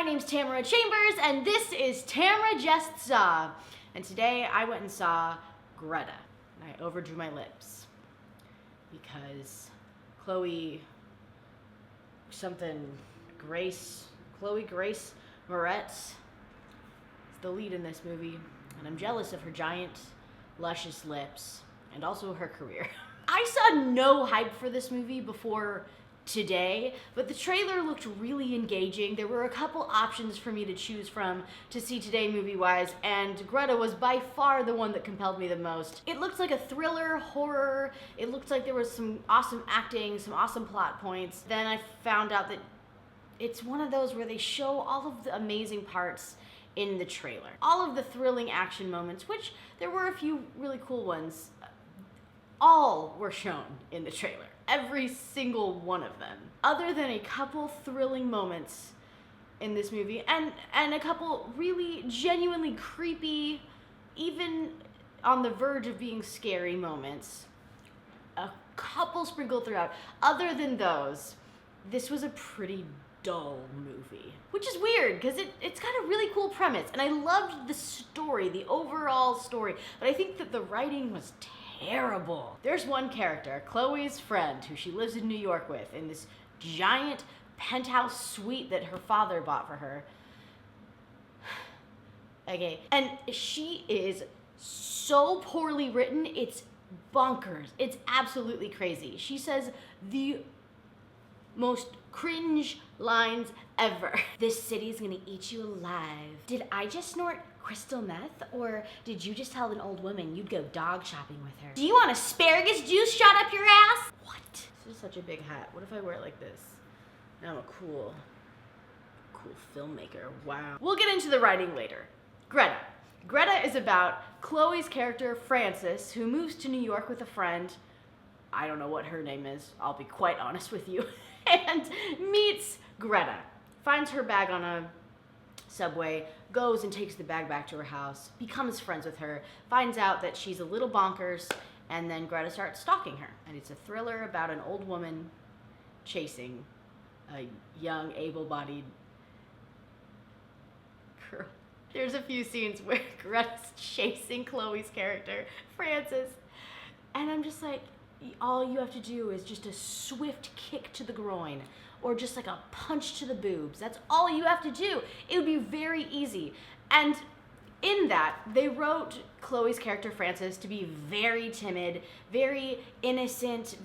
name's Tamara Chambers, and this is Tamara Just Saw. And today I went and saw Greta, and I overdrew my lips because Chloë Grace Moretz is the lead in this movie, and I'm jealous of her giant, luscious lips and also her career. I saw no hype for this movie before today, but the trailer looked really engaging. There were a couple options for me to choose from to see today movie-wise, and Greta was by far the one that compelled me the most. It looked like a thriller, horror. It looked like there was some awesome acting, some awesome plot points. Then I found out that it's one of those where they show all of the amazing parts in the trailer. All of the thrilling action moments, which there were a few really cool ones, all were shown in the trailer. Every single one of them. Other than a couple thrilling moments in this movie, and a couple really genuinely creepy, even on the verge of being scary moments. A couple sprinkled throughout. Other than those, this was a pretty dull movie. Which is weird, because it's got a really cool premise, and I loved the story, the overall story, but I think that the writing was terrible. There's one character, Chloe's friend, who she lives in New York with, in this giant penthouse suite that her father bought for her. Okay, and she is so poorly written, it's bonkers. It's absolutely crazy. She says the most cringe lines ever. This city's gonna eat you alive. Did I just snort crystal meth, or did you just tell an old woman you'd go dog shopping with her? Do you want asparagus juice shot up your ass? What? This is such a big hat. What if I wear it like this? Now I'm a cool filmmaker. Wow. We'll get into the writing later. Greta. Greta is about Chloe's character, Frances, who moves to New York with a friend. I don't know what her name is, I'll be quite honest with you. And meets Greta. Finds her bag on a subway, goes and takes the bag back to her house, becomes friends with her, finds out that she's a little bonkers, and then Greta starts stalking her. And it's a thriller about an old woman chasing a young, able-bodied girl. There's a few scenes where Greta's chasing Chloe's character, Frances, and I'm just like, all you have to do is just a swift kick to the groin, or just like a punch to the boobs. That's all you have to do. It would be very easy. And in that, they wrote Chloe's character, Frances, to be very timid, very innocent,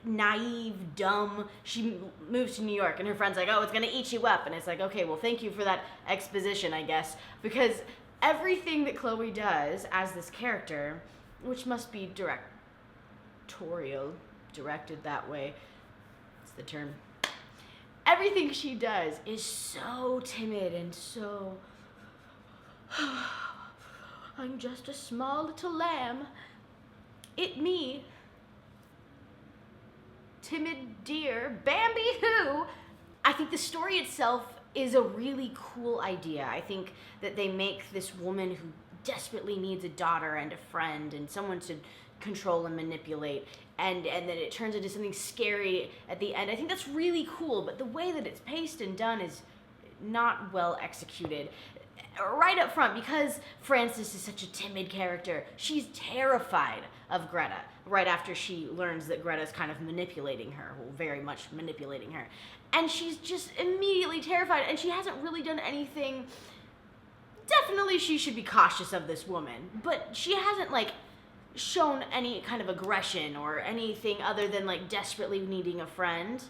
naive, dumb. She moves to New York, and her friend's like, oh, it's gonna eat you up. And it's like, okay, well, thank you for that exposition, I guess. Because everything that Chloe does as this character, which must be directed that way, it's the term. Everything she does is so timid and so, I'm just a small little lamb. It me, timid deer, Bambi who? I think the story itself is a really cool idea. I think that they make this woman who desperately needs a daughter and a friend and someone to control and manipulate, and then it turns into something scary at the end. I think that's really cool, but the way that it's paced and done is not well executed. Right up front, because Frances is such a timid character, she's terrified of Greta right after she learns that Greta's kind of manipulating her, well, very much manipulating her. And she's just immediately terrified, and she hasn't really done anything. Definitely she should be cautious of this woman, but she hasn't, like, shown any kind of aggression or anything other than like desperately needing a friend.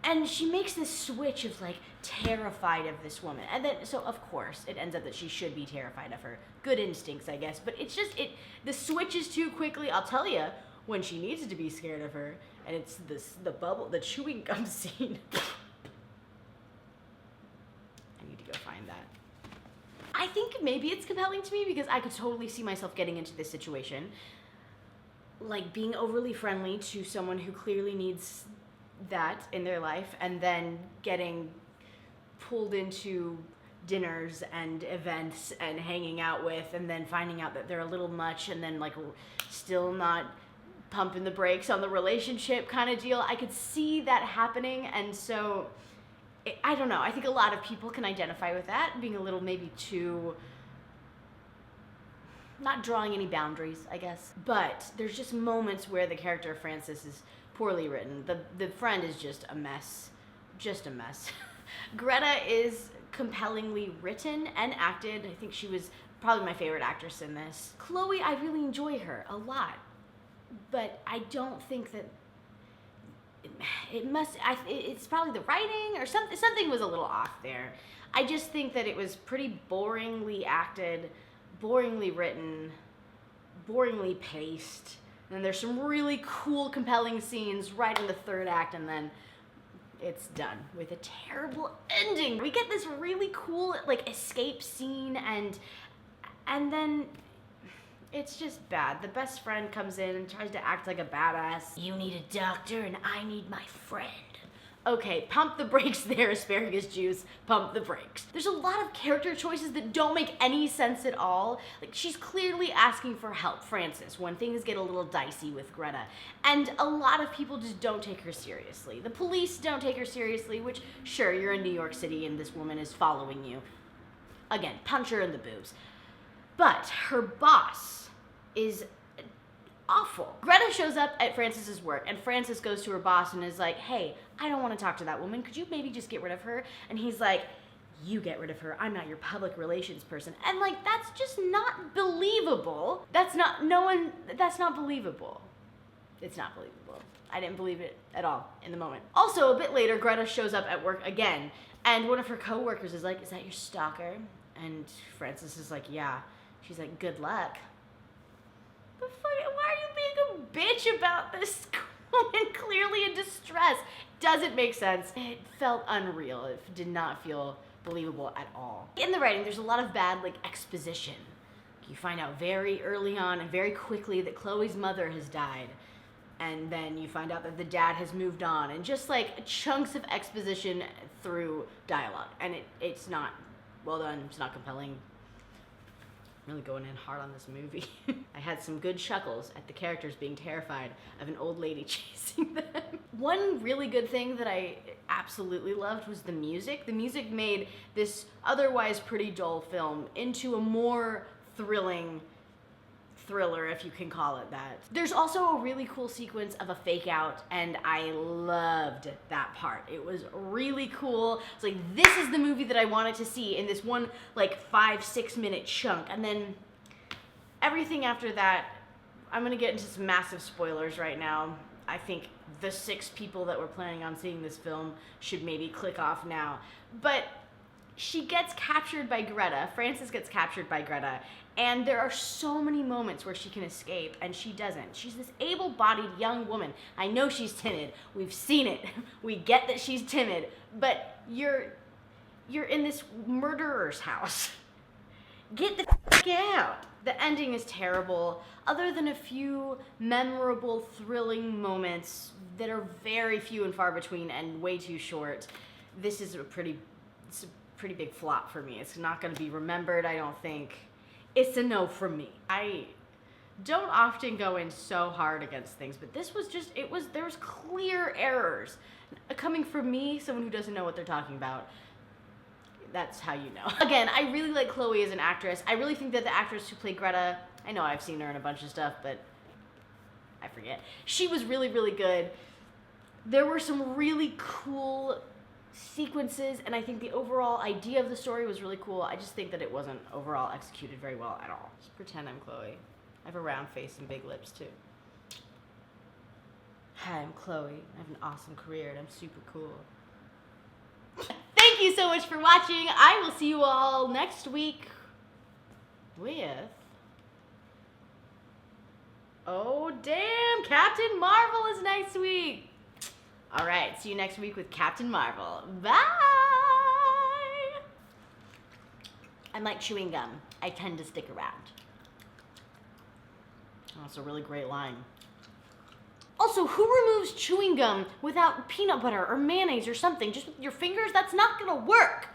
And she makes this switch of like terrified of this woman, and then so of course it ends up that she should be terrified of her. Good instincts, I guess, but it's just the switches too quickly. I'll tell you when she needs to be scared of her, and it's the chewing gum scene. I need to go find that. I think maybe it's compelling to me because I could totally see myself getting into this situation. Like being overly friendly to someone who clearly needs that in their life, and then getting pulled into dinners and events and hanging out with, and then finding out that they're a little much, and then like still not pumping the brakes on the relationship kind of deal. I could see that happening, and so I don't know. I think a lot of people can identify with that, being a little maybe too, not drawing any boundaries, I guess. But there's just moments where the character of Frances is poorly written. The friend is just a mess. Just a mess. Greta is compellingly written and acted. I think she was probably my favorite actress in this. Chloe, I really enjoy her a lot. But I don't think that it's probably the writing or something was a little off there. I just think that it was pretty boringly acted, boringly written, boringly paced. And there's some really cool, compelling scenes right in the third act, and then it's done with a terrible ending. We get this really cool like escape scene, and then it's just bad. The best friend comes in and tries to act like a badass. You need a doctor and I need my friend. Okay, pump the brakes there, asparagus juice. Pump the brakes. There's a lot of character choices that don't make any sense at all. Like, she's clearly asking for help, Frances, when things get a little dicey with Greta. And a lot of people just don't take her seriously. The police don't take her seriously, which, sure, you're in New York City and this woman is following you. Again, punch her in the boobs. But her boss is awful. Greta shows up at Frances's work, and Frances goes to her boss and is like, hey, I don't want to talk to that woman. Could you maybe just get rid of her? And he's like, you get rid of her. I'm not your public relations person. And like, that's just not believable. That's not believable. It's not believable. I didn't believe it at all in the moment. Also, a bit later, Greta shows up at work again, and one of her coworkers is like, is that your stalker? And Frances is like, yeah. She's like, good luck. The fuck? Why are you being a bitch about this woman clearly in distress? Doesn't make sense. It felt unreal. It did not feel believable at all. In the writing, there's a lot of bad like exposition. You find out very early on and very quickly that Chloe's mother has died. And then you find out that the dad has moved on, and just like chunks of exposition through dialogue. And it's not well done, it's not compelling. I'm really going in hard on this movie. I had some good chuckles at the characters being terrified of an old lady chasing them. One really good thing that I absolutely loved was the music. The music made this otherwise pretty dull film into a more thrilling thriller, if you can call it that. There's also a really cool sequence of a fake out, and I loved that part. It was really cool. It's like, this is the movie that I wanted to see in this one like 5-6 minute chunk. And then everything after that, I'm gonna get into some massive spoilers right now. I think the 6 people that were planning on seeing this film should maybe click off now. But she gets captured by Greta. Frances gets captured by Greta. And there are so many moments where she can escape, and she doesn't. She's this able-bodied young woman. I know she's timid. We've seen it. We get that she's timid. But you're in this murderer's house. Get the f*** out. The ending is terrible. Other than a few memorable, thrilling moments that are very few and far between and way too short, this is a pretty big flop for me. It's not going to be remembered, I don't think. It's a no from me. I don't often go in so hard against things, but this was just, there was clear errors. Coming from me, someone who doesn't know what they're talking about, that's how you know. Again, I really like Chloe as an actress. I really think that the actress who played Greta, I know I've seen her in a bunch of stuff, but I forget. She was really, really good. There were some really cool sequences, and I think the overall idea of the story was really cool. I just think that it wasn't overall executed very well at all. Just pretend I'm Chloe. I have a round face and big lips too. Hi, I'm Chloe. I have an awesome career and I'm super cool. Thank you so much for watching. I will see you all next week with... oh damn, Captain Marvel is next week. All right, see you next week with Captain Marvel. Bye! I'm like chewing gum. I tend to stick around. Oh, that's a really great line. Also, who removes chewing gum without peanut butter or mayonnaise or something? Just with your fingers? That's not gonna work.